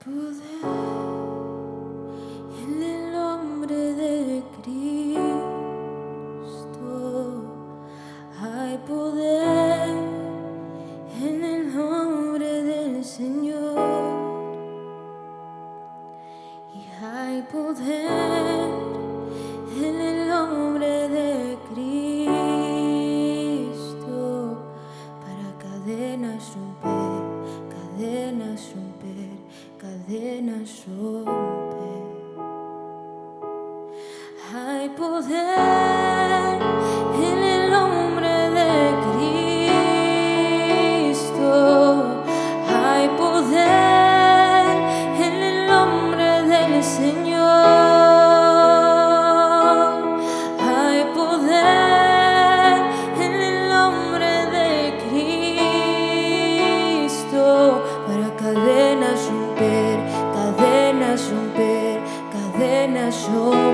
poder en el nombre de Cristo. Hay poder en el nombre del Señor. Y hay poder en el nombre de Cristo para cadenas romper, cadenas romper, cadenas romper. Hay poder en el nombre de Cristo. Hay poder en el nombre del Señor. Hay poder en el nombre de Cristo para cadenas romper, cadenas romper, cadenas romper.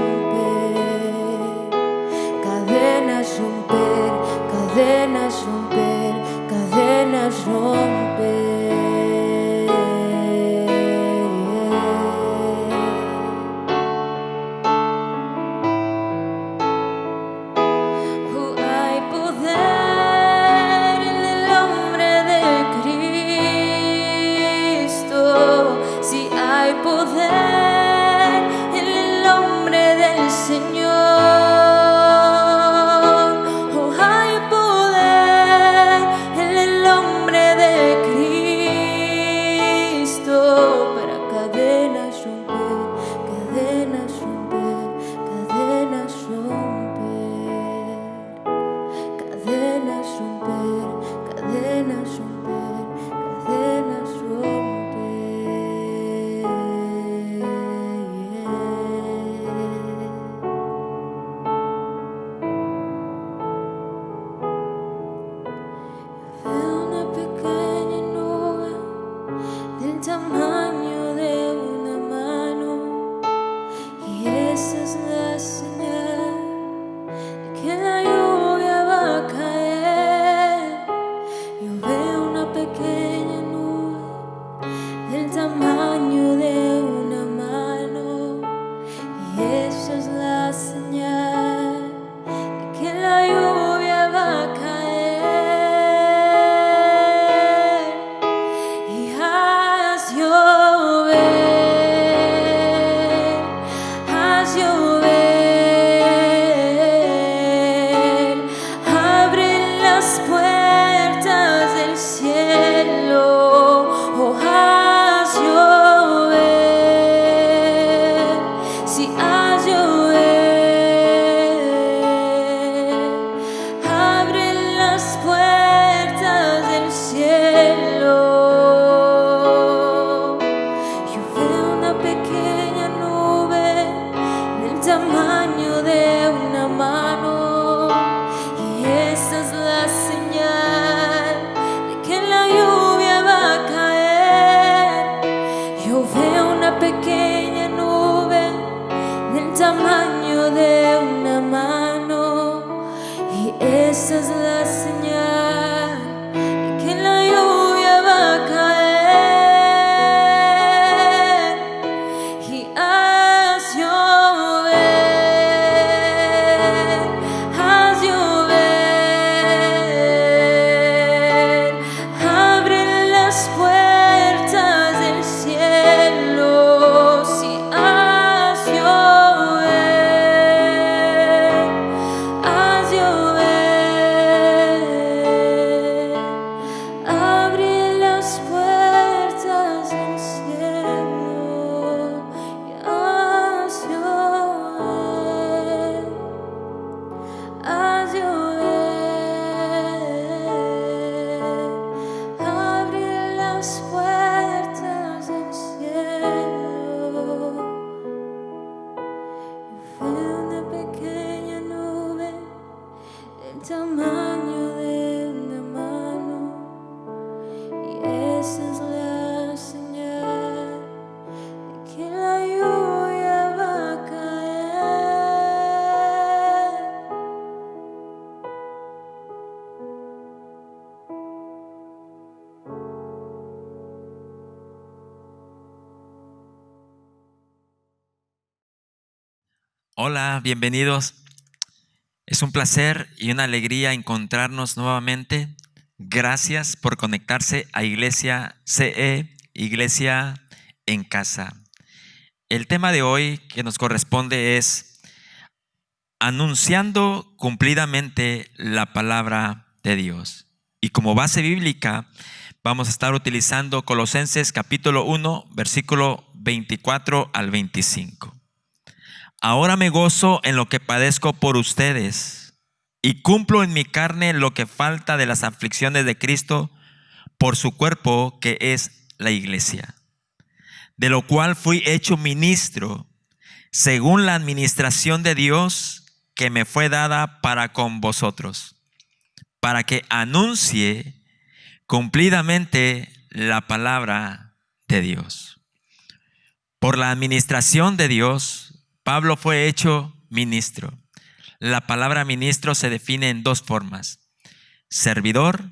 Hola, bienvenidos. Es un placer y una alegría encontrarnos nuevamente. Gracias por conectarse a Iglesia CE, Iglesia en Casa. El tema de hoy que nos corresponde es anunciando cumplidamente la palabra de Dios. Y como base bíblica vamos a estar utilizando Colosenses capítulo 1, versículo 24 al 25. Ahora me gozo en lo que padezco por ustedes y cumplo en mi carne lo que falta de las aflicciones de Cristo por su cuerpo, que es la iglesia, de lo cual fui hecho ministro según la administración de Dios que me fue dada para con vosotros, para que anuncie cumplidamente la palabra de Dios. Por la administración de Dios, Pablo fue hecho ministro. La palabra ministro se define en dos formas: servidor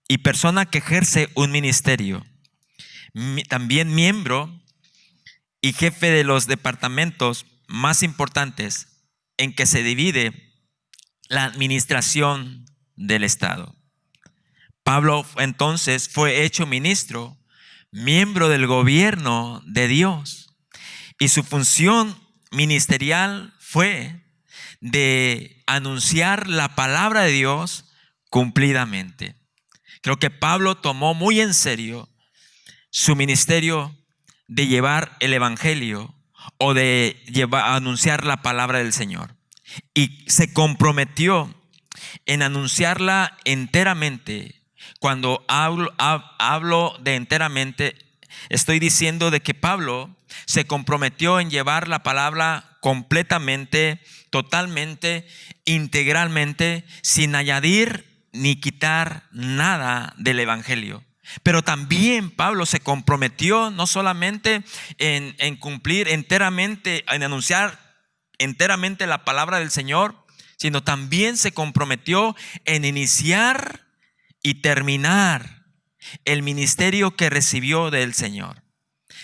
y persona que ejerce un ministerio. También miembro y jefe de los departamentos más importantes en que se divide la administración del Estado. Pablo entonces fue hecho ministro, miembro del gobierno de Dios, y su función ministerial fue de anunciar la palabra de Dios cumplidamente. Creo que Pablo tomó muy en serio su ministerio de llevar el evangelio o de anunciar la palabra del Señor, y se comprometió en anunciarla enteramente. Cuando hablo de enteramente, estoy diciendo de que Pablo se comprometió en llevar la palabra completamente, totalmente, integralmente, sin añadir ni quitar nada del evangelio. Pero también Pablo se comprometió no solamente en cumplir enteramente, en anunciar enteramente la palabra del Señor, sino también se comprometió en iniciar y terminar el ministerio que recibió del Señor.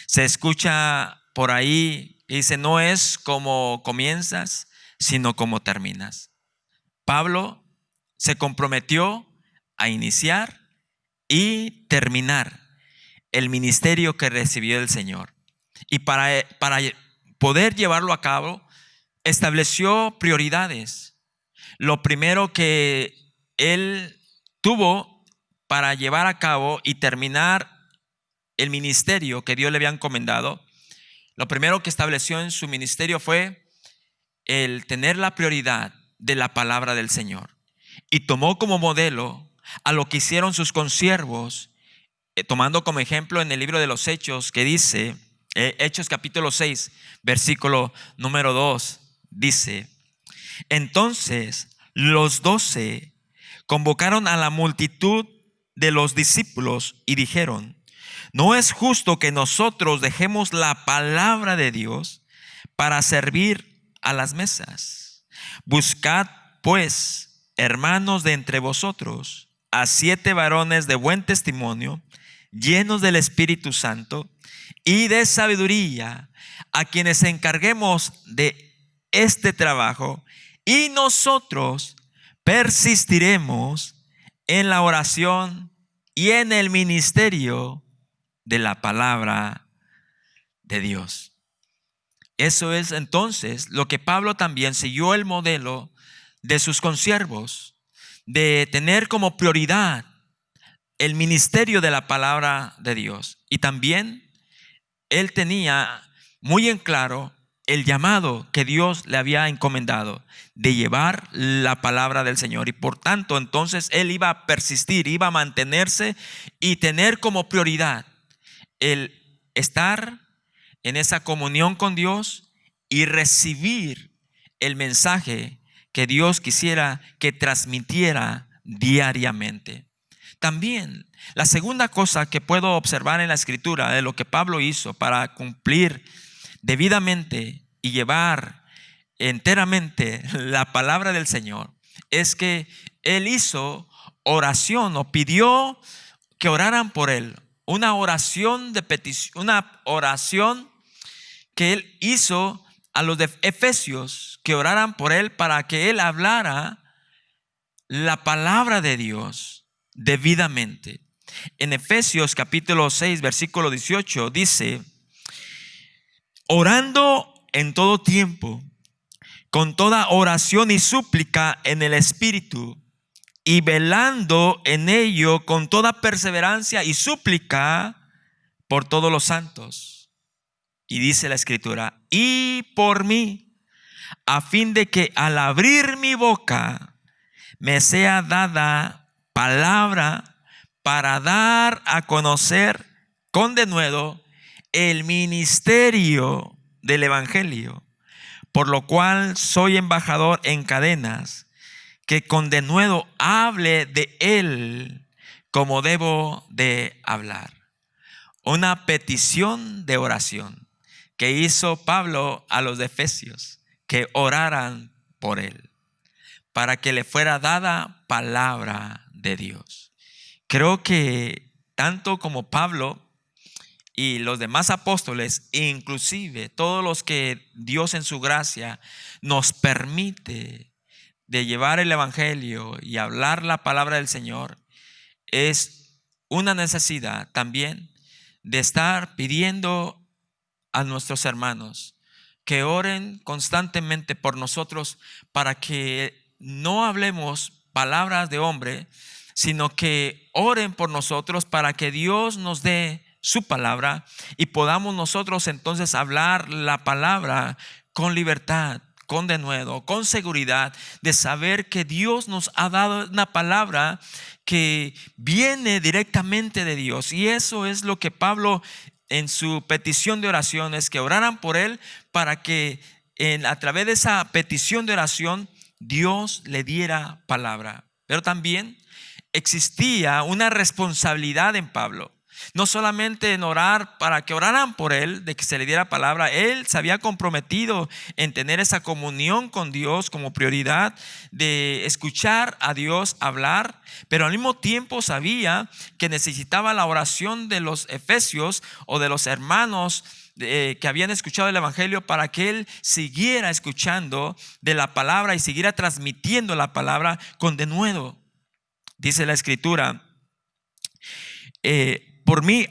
Se escucha por ahí y dice: no es como comienzas, sino como terminas. Pablo se comprometió a iniciar y terminar el ministerio que recibió del Señor. Y para poder llevarlo a cabo, estableció prioridades. Lo primero que él tuvo para llevar a cabo y terminar el ministerio que Dios le había encomendado, lo primero que estableció en su ministerio fue el tener la prioridad de la palabra del Señor. Y tomó como modelo a lo que hicieron sus consiervos, tomando como ejemplo en el libro de los Hechos, que dice, Hechos capítulo 6, versículo número 2, dice: entonces los 12 convocaron a la multitud de los discípulos y dijeron: no es justo que nosotros dejemos la palabra de Dios para servir a las mesas. Buscad pues, hermanos, de entre vosotros a 7 varones de buen testimonio, llenos del Espíritu Santo y de sabiduría, a quienes encarguemos de este trabajo, y nosotros persistiremos en la oración y en el ministerio de la palabra de Dios. Eso es entonces lo que Pablo también siguió el modelo de sus consiervos, de tener como prioridad el ministerio de la palabra de Dios. Y también él tenía muy en claro el llamado que Dios le había encomendado de llevar la palabra del Señor. Y por tanto, entonces él iba a persistir, iba a mantenerse y tener como prioridad el estar en esa comunión con Dios y recibir el mensaje que Dios quisiera que transmitiera diariamente. También la segunda cosa que puedo observar en la Escritura de lo que Pablo hizo para cumplir debidamente y llevar enteramente la palabra del Señor es que él hizo oración, o pidió que oraran por él. Una oración de petición, una oración que él hizo a los de Efesios que oraran por él para que él hablara la palabra de Dios debidamente. En Efesios capítulo 6 versículo 18 dice: orando en todo tiempo, con toda oración y súplica en el Espíritu, y velando en ello con toda perseverancia y súplica por todos los santos. Y dice la Escritura: y por mí, a fin de que al abrir mi boca me sea dada palabra para dar a conocer con denuedo el ministerio del Evangelio, por lo cual soy embajador en cadenas, que con denuedo hable de él como debo de hablar. Una petición de oración que hizo Pablo a los de Efesios, que oraran por él, para que le fuera dada palabra de Dios. Creo que tanto como Pablo y los demás apóstoles, inclusive todos los que Dios en su gracia nos permite de llevar el evangelio y hablar la palabra del Señor, es una necesidad también de estar pidiendo a nuestros hermanos que oren constantemente por nosotros, para que no hablemos palabras de hombre, sino que oren por nosotros para que Dios nos dé su palabra y podamos nosotros entonces hablar la palabra con libertad, con denuedo, con seguridad de saber que Dios nos ha dado una palabra que viene directamente de Dios. Y eso es lo que Pablo en su petición de oración, es que oraran por él para que a través de esa petición de oración Dios le diera palabra. Pero también existía una responsabilidad en Pablo. No solamente en orar para que oraran por él, de que se le diera palabra. Él se había comprometido en tener esa comunión con Dios como prioridad, de escuchar a Dios hablar, pero al mismo tiempo sabía que necesitaba la oración de los efesios o de los hermanos que habían escuchado el evangelio, para que él siguiera escuchando de la palabra y siguiera transmitiendo la palabra con denuedo. Dice la Escritura: por mí,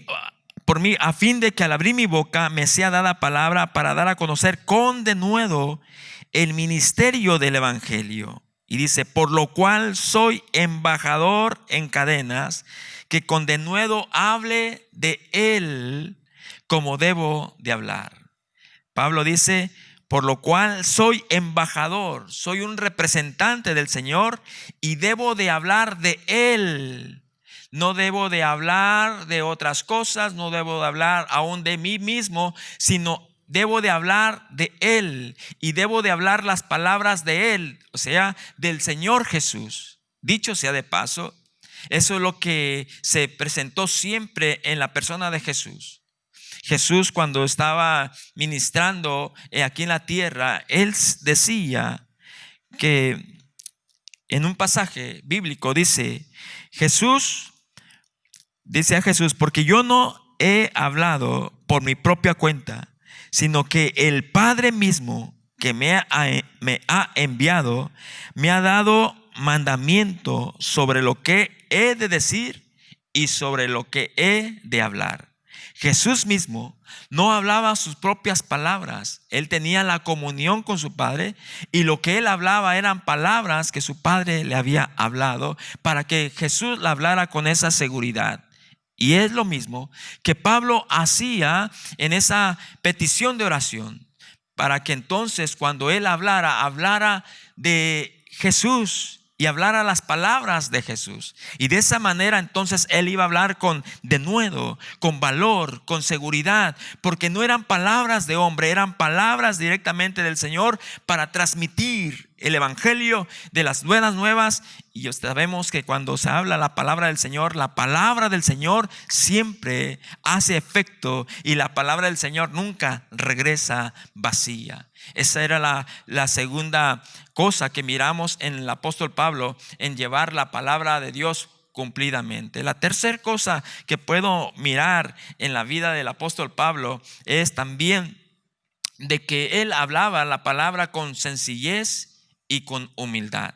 a fin de que al abrir mi boca me sea dada palabra para dar a conocer con denuedo el ministerio del evangelio. Y dice: por lo cual soy embajador en cadenas, que con denuedo hable de él como debo de hablar. Pablo dice: por lo cual soy embajador, soy un representante del Señor y debo de hablar de él. No debo de hablar de otras cosas, no debo de hablar aún de mí mismo, sino debo de hablar de él, y debo de hablar las palabras de él, o sea, del Señor Jesús. Dicho sea de paso, eso es lo que se presentó siempre en la persona de Jesús. Jesús, cuando estaba ministrando aquí en la tierra, él decía que en un pasaje bíblico dice a Jesús: porque yo no he hablado por mi propia cuenta, sino que el Padre mismo que me ha enviado me ha dado mandamiento sobre lo que he de decir y sobre lo que he de hablar. Jesús mismo no hablaba sus propias palabras. Él tenía la comunión con su Padre, y lo que él hablaba eran palabras que su Padre le había hablado, para que Jesús la hablara con esa seguridad. Y es lo mismo que Pablo hacía en esa petición de oración, para que entonces cuando él hablara de Jesús y hablara las palabras de Jesús. Y de esa manera entonces él iba a hablar con denuedo, con valor, con seguridad, porque no eran palabras de hombre, eran palabras directamente del Señor para transmitir el evangelio de las buenas nuevas. Y sabemos que cuando se habla la palabra del Señor, la palabra del Señor siempre hace efecto, y la palabra del Señor nunca regresa vacía. Esa era la segunda cosa que miramos en el apóstol Pablo, en llevar la palabra de Dios cumplidamente. La tercera cosa que puedo mirar en la vida del apóstol Pablo es también de que él hablaba la palabra con sencillez y con humildad.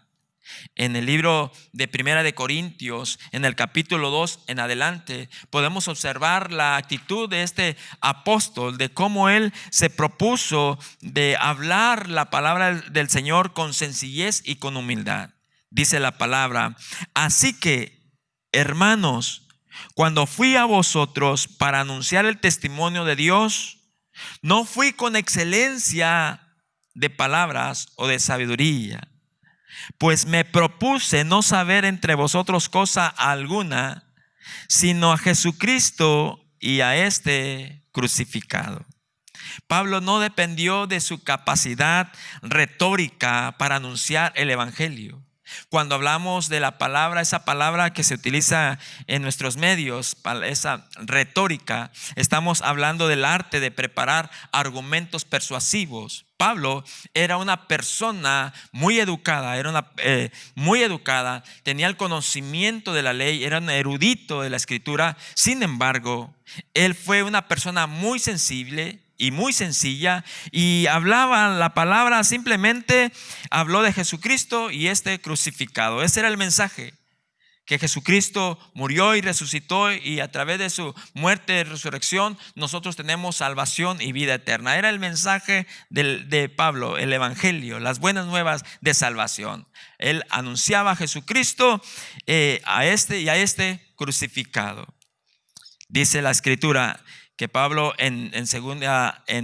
En el libro de Primera de Corintios, en el capítulo 2 en adelante, podemos observar la actitud de este apóstol, de cómo él se propuso de hablar la palabra del Señor con sencillez y con humildad. Dice la palabra: así que, hermanos, cuando fui a vosotros para anunciar el testimonio de Dios, no fui con excelencia de palabras o de sabiduría, pues me propuse no saber entre vosotros cosa alguna, sino a Jesucristo y a este crucificado. Pablo no dependió de su capacidad retórica para anunciar el evangelio. Cuando hablamos de la palabra, esa palabra que se utiliza en nuestros medios, esa retórica, estamos hablando del arte de preparar argumentos persuasivos. Pablo era una persona muy educada, tenía el conocimiento de la ley, era un erudito de la escritura. Sin embargo, él fue una persona muy sensible y muy sencilla, y hablaba la palabra, simplemente habló de Jesucristo y este crucificado. Ese era el mensaje, que Jesucristo murió y resucitó, y a través de su muerte y resurrección nosotros tenemos salvación y vida eterna. Era el mensaje de Pablo, el evangelio, las buenas nuevas de salvación. Él anunciaba a Jesucristo, a este crucificado. Dice la escritura que Pablo en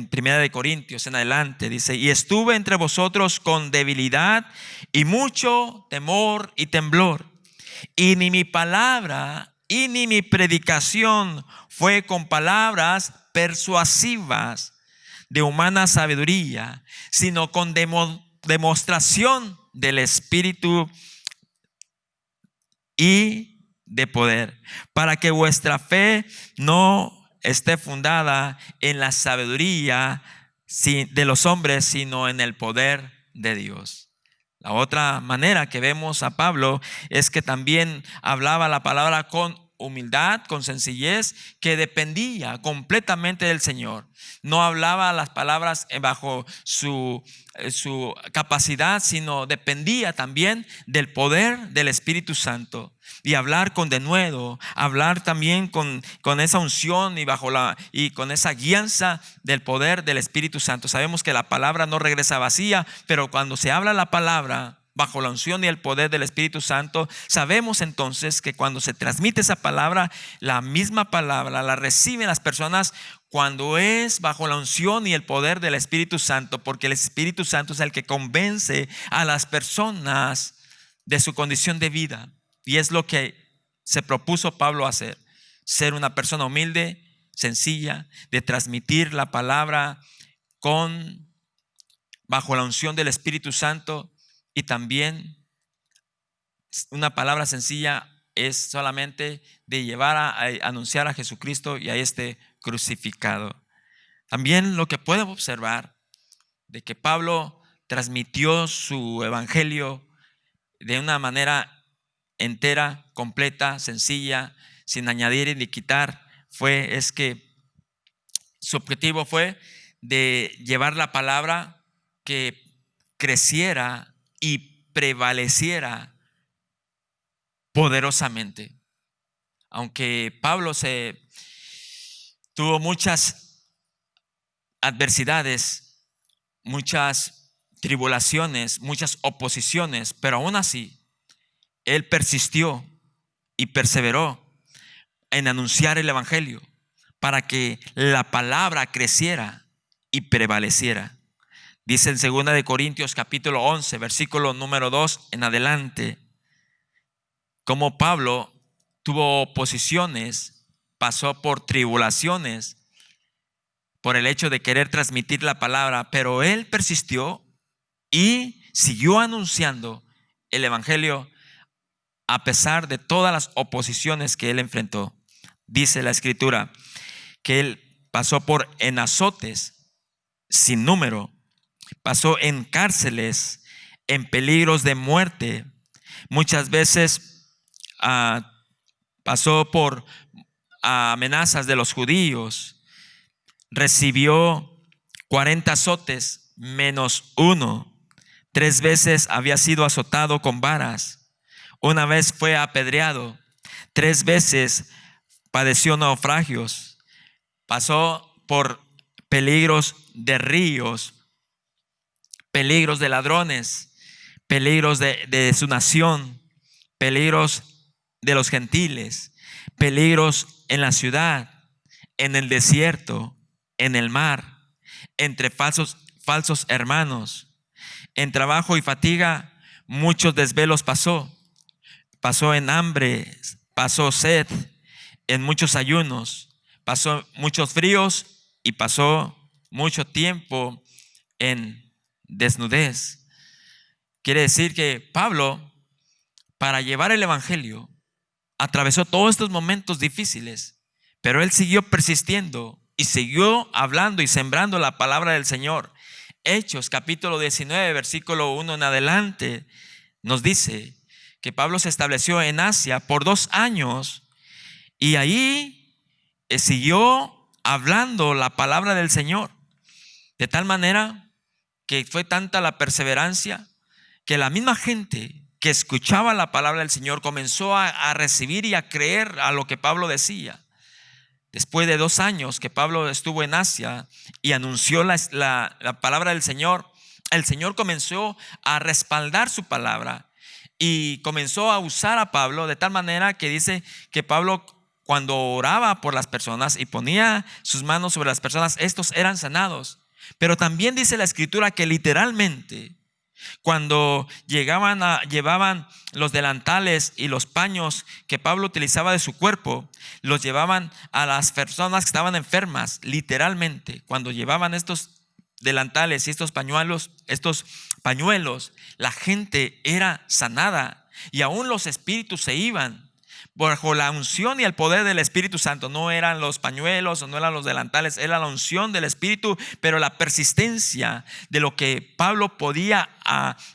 Primera de Corintios en adelante dice: y estuve entre vosotros con debilidad y mucho temor y temblor, y ni mi palabra y ni mi predicación fue con palabras persuasivas de humana sabiduría, sino con demostración del Espíritu y de poder, para que vuestra fe no esté fundada en la sabiduría de los hombres, sino en el poder de Dios. La otra manera que vemos a Pablo es que también hablaba la palabra con humildad, con sencillez, que dependía completamente del Señor. No hablaba las palabras bajo su capacidad, sino dependía también del poder del Espíritu Santo. Y hablar con denuedo, hablar también con esa unción y con esa guianza del poder del Espíritu Santo. Sabemos que la palabra no regresa vacía, pero cuando se habla la palabra bajo la unción y el poder del Espíritu Santo, sabemos entonces que cuando se transmite esa palabra, la misma palabra la reciben las personas cuando es bajo la unción y el poder del Espíritu Santo, porque el Espíritu Santo es el que convence a las personas de su condición de vida. Y es lo que se propuso Pablo hacer: ser una persona humilde, sencilla, de transmitir la palabra bajo la unción del Espíritu Santo. Y también una palabra sencilla es solamente de llevar a anunciar a Jesucristo y a este crucificado. También lo que podemos observar de que Pablo transmitió su evangelio de una manera entera, completa, sencilla, sin añadir ni quitar, es que su objetivo fue de llevar la palabra que creciera y prevaleciera poderosamente. Aunque Pablo tuvo muchas adversidades, muchas tribulaciones, muchas oposiciones, pero aún así él persistió y perseveró en anunciar el evangelio para que la palabra creciera y prevaleciera. Dice en 2 de Corintios capítulo 11, versículo número 2 en adelante, como Pablo tuvo oposiciones, pasó por tribulaciones por el hecho de querer transmitir la palabra, pero él persistió y siguió anunciando el evangelio a pesar de todas las oposiciones que él enfrentó. Dice la escritura que él pasó en azotes sin número, pasó en cárceles, en peligros de muerte. Muchas veces pasó por amenazas de los judíos. Recibió 40 azotes menos uno. 3 veces había sido azotado con varas. Una vez fue apedreado. 3 veces padeció naufragios. Pasó por peligros de ríos, peligros de ladrones, peligros de su nación, peligros de los gentiles, peligros en la ciudad, en el desierto, en el mar, entre falsos hermanos. En trabajo y fatiga muchos desvelos pasó. Pasó en hambre, pasó sed, en muchos ayunos, pasó muchos fríos y pasó mucho tiempo en desnudez. Quiere decir que Pablo, para llevar el evangelio, atravesó todos estos momentos difíciles, pero él siguió persistiendo y siguió hablando y sembrando la palabra del Señor. Hechos capítulo 19 versículo 1 en adelante nos dice que Pablo se estableció en Asia por 2 años y ahí siguió hablando la palabra del Señor, de tal manera que fue tanta la perseverancia que la misma gente que escuchaba la palabra del Señor comenzó a recibir y a creer a lo que Pablo decía. Después de 2 años que Pablo estuvo en Asia y anunció la palabra del Señor, el Señor comenzó a respaldar su palabra y comenzó a usar a Pablo de tal manera que dice que Pablo, cuando oraba por las personas y ponía sus manos sobre las personas, estos eran sanados. Pero también dice la Escritura que literalmente, cuando llevaban los delantales y los paños que Pablo utilizaba de su cuerpo, los llevaban a las personas que estaban enfermas. Literalmente, cuando llevaban estos delantales y estos pañuelos, la gente era sanada y aún los espíritus se iban bajo la unción y el poder del Espíritu Santo. No eran los pañuelos o no eran los delantales, era la unción del Espíritu, pero la persistencia de lo que Pablo podía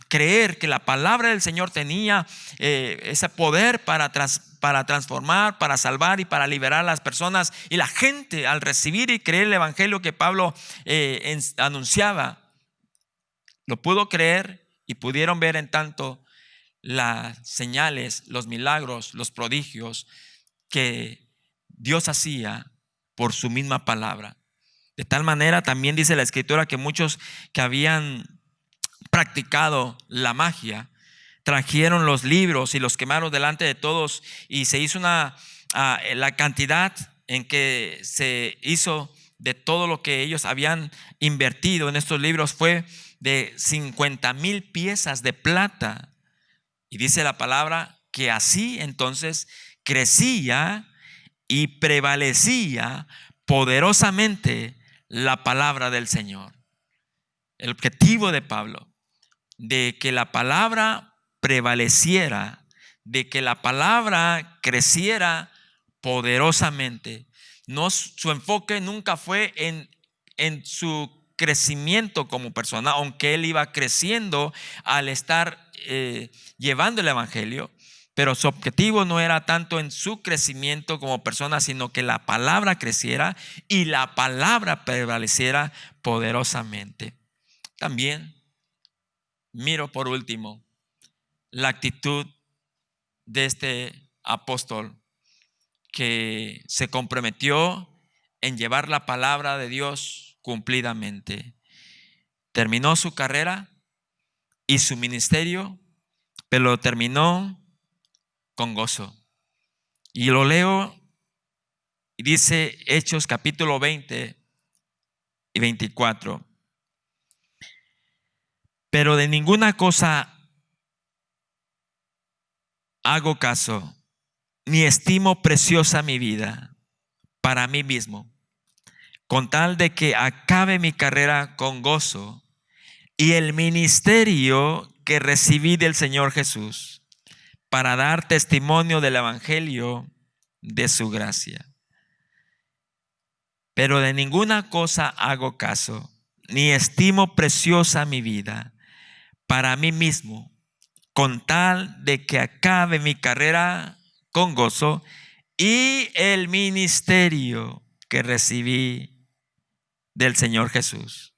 creer que la palabra del Señor tenía ese poder para transformar, para salvar y para liberar a las personas. Y la gente, al recibir y creer el evangelio que Pablo anunciaba, lo pudo creer y pudieron ver en tanto las señales, los milagros, los prodigios que Dios hacía por su misma palabra. De tal manera también dice la Escritura que muchos que habían practicado la magia trajeron los libros y los quemaron delante de todos, y se hizo la cantidad en que se hizo de todo lo que ellos habían invertido en estos libros fue de 50,000 piezas de plata. Y dice la palabra que así entonces crecía y prevalecía poderosamente la palabra del Señor. El objetivo de Pablo, de que la palabra prevaleciera, de que la palabra creciera poderosamente. No, su enfoque nunca fue en su crecimiento como persona, aunque él iba creciendo al estar llevando el evangelio, pero su objetivo no era tanto en su crecimiento como persona, sino que la palabra creciera y la palabra prevaleciera poderosamente. También miro por último la actitud de este apóstol que se comprometió en llevar la palabra de Dios cumplidamente. Terminó su carrera y su ministerio, pero lo terminó con gozo. Y lo leo y dice Hechos capítulo 20 y 24. Pero de ninguna cosa hago caso, ni estimo preciosa mi vida para mí mismo, con tal de que acabe mi carrera con gozo y el ministerio que recibí del Señor Jesús, para dar testimonio del evangelio de su gracia. Pero de ninguna cosa hago caso, ni estimo preciosa mi vida para mí mismo, con tal de que acabe mi carrera con gozo y el ministerio que recibí del Señor Jesús.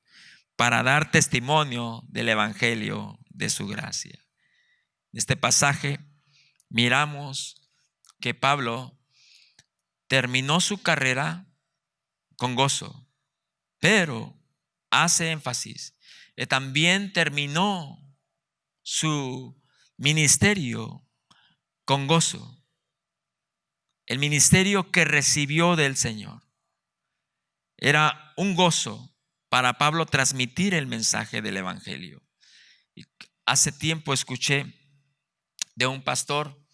para dar testimonio del evangelio de su gracia. En este pasaje miramos que Pablo terminó su carrera con gozo, pero hace énfasis que también terminó su ministerio con gozo. El ministerio que recibió del Señor era un gozo para Pablo transmitir el mensaje del evangelio. Y hace tiempo escuché de un pastor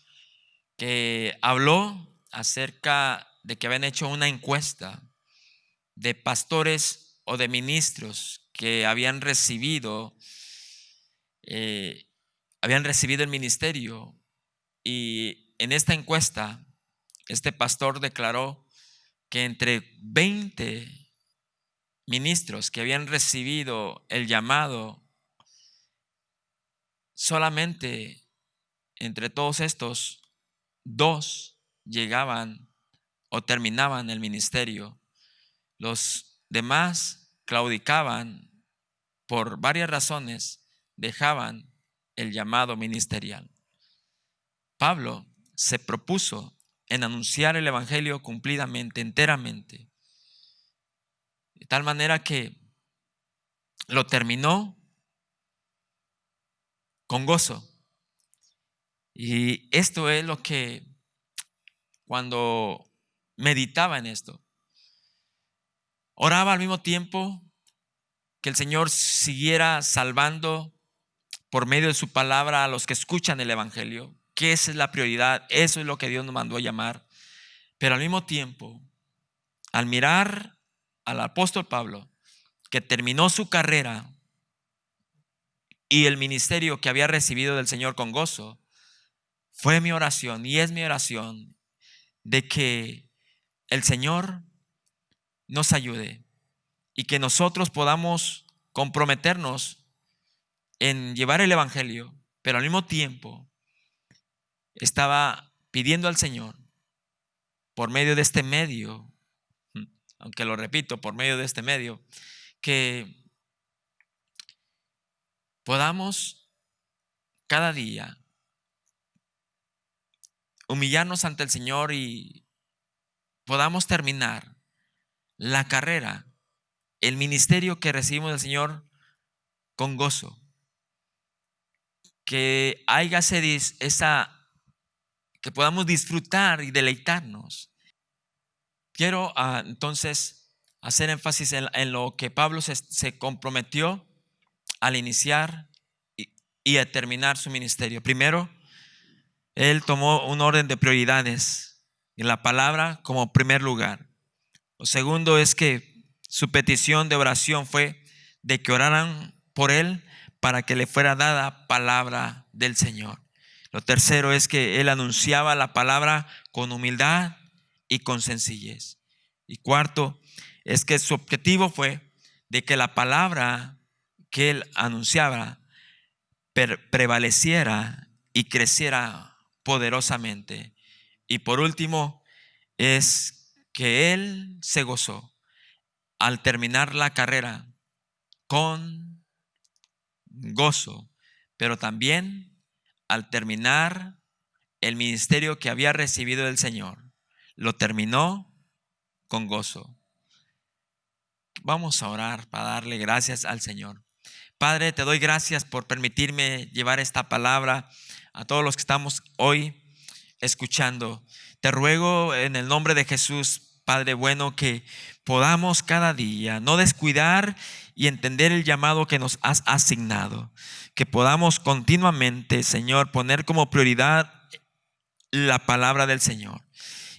que habló acerca de que habían hecho una encuesta de pastores o de ministros que habían recibido el ministerio, y en esta encuesta este pastor declaró que entre 20 ministros que habían recibido el llamado, solamente entre todos estos, 2 llegaban o terminaban el ministerio. Los demás claudicaban por varias razones, dejaban el llamado ministerial. Pablo se propuso en anunciar el evangelio cumplidamente, enteramente, de tal manera que lo terminó con gozo. Y esto es lo que, cuando meditaba en esto, oraba al mismo tiempo que el Señor siguiera salvando por medio de su palabra a los que escuchan el evangelio, que esa es la prioridad, eso es lo que Dios nos mandó a llamar. Pero al mismo tiempo, al mirar al apóstol Pablo, que terminó su carrera y el ministerio que había recibido del Señor con gozo, fue mi oración y es mi oración de que el Señor nos ayude y que nosotros podamos comprometernos en llevar el evangelio, pero al mismo tiempo estaba pidiendo al Señor por medio de este medio, aunque lo repito, por medio de este medio, que podamos cada día humillarnos ante el Señor y podamos terminar la carrera, el ministerio que recibimos del Señor con gozo. Que haya que podamos disfrutar y deleitarnos. Quiero entonces hacer énfasis en lo que Pablo se comprometió al iniciar y a terminar su ministerio. Primero, él tomó un orden de prioridades y la palabra como primer lugar. Lo segundo es que su petición de oración fue de que oraran por él para que le fuera dada palabra del Señor. Lo tercero es que él anunciaba la palabra con humildad y con sencillez. Y cuarto es que su objetivo fue de que la palabra que él anunciaba prevaleciera y creciera poderosamente. Y por último es que él se gozó al terminar la carrera con gozo, pero también al terminar el ministerio que había recibido del Señor, lo terminó con gozo. Vamos a orar para darle gracias al Señor. Padre, te doy gracias por permitirme llevar esta palabra a todos los que estamos hoy escuchando. Te ruego en el nombre de Jesús, Padre bueno, que podamos cada día no descuidar y entender el llamado que nos has asignado. Que podamos continuamente, Señor, poner como prioridad la palabra del Señor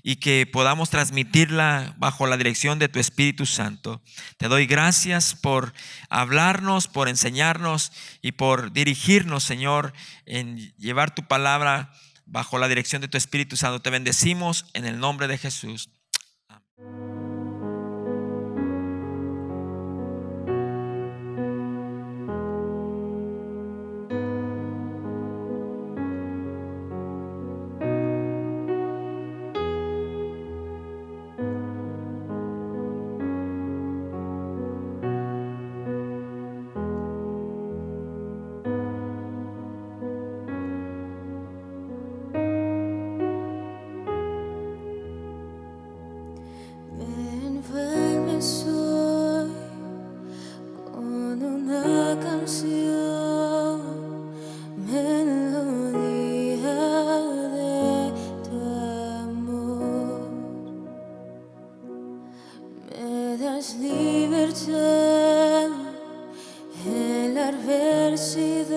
y que podamos transmitirla bajo la dirección de tu Espíritu Santo. Te doy gracias por hablarnos, por enseñarnos y por dirigirnos, Señor, en llevar tu palabra bajo la dirección de tu Espíritu Santo. Te bendecimos en el nombre de Jesús. das libertad en la adversidad.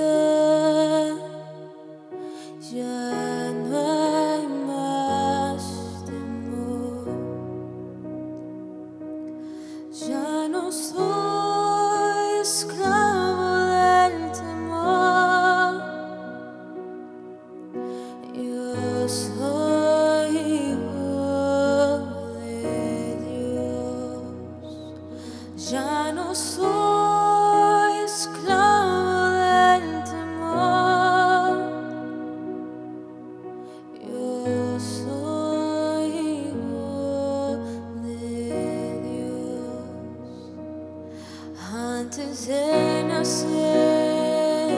Ya no hay más temor. Ya no soy esclavo del temor. Yo soy hijo de Dios. Ya no soy esclavo del temor. Yo soy hijo de Dios. Antes de nacer,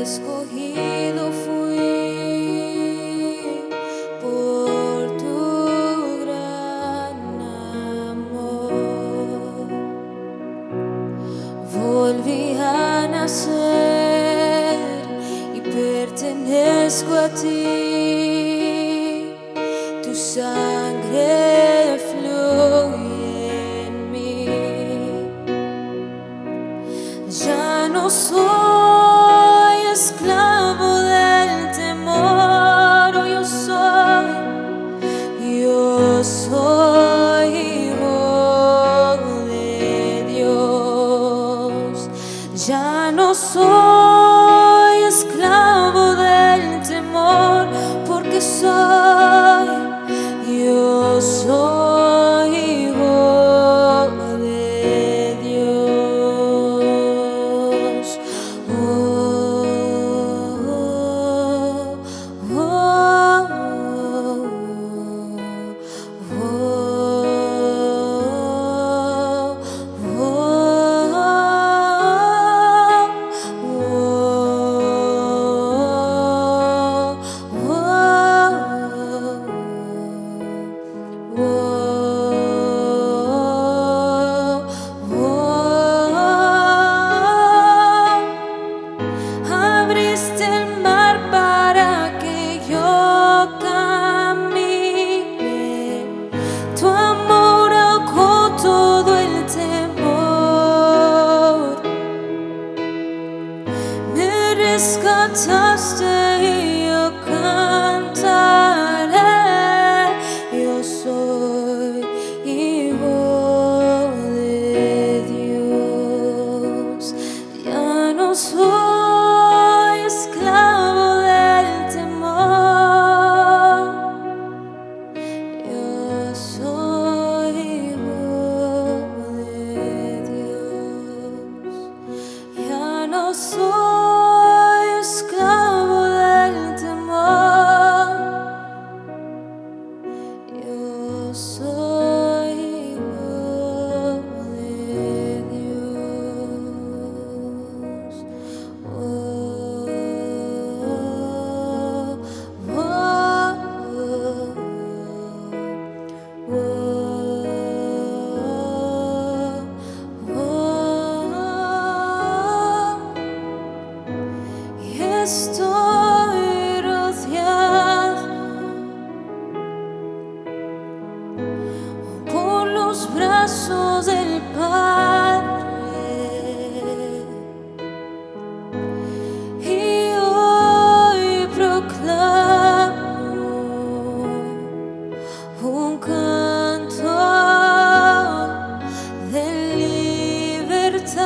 escogido fui por tu gran amor. Volví a nacer y pertenezco a ti. Tu sangre fluye en mí. Ya no soy esclavo del temor. Oh, yo soy hijo de Dios. Ya no soy esclavo del temor, porque yo soy hijo de Dios. Oh, oh, oh, oh, abriste el mar para que yo camine. Tu amor ahogó todo el temor. Me rescataste y yo cantaré. Yo soy hijo de Dios. Ya no soy esclavo del temor. Yo soy hijo de Dios. Ya no soy esclavo del temor. Yo soy hijo de Dios. Oh, oh, oh, oh, oh. Y estoy rodeado por los brazos del Padre, y hoy proclamo un canto de libertad.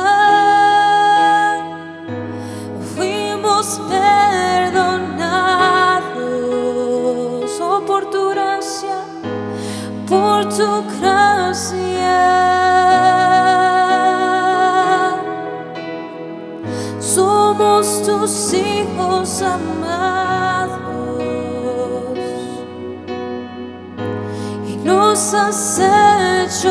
Fuimos perdonados, oh, por tu gracia, por tu gracia. Somos tus hijos amados y nos has hecho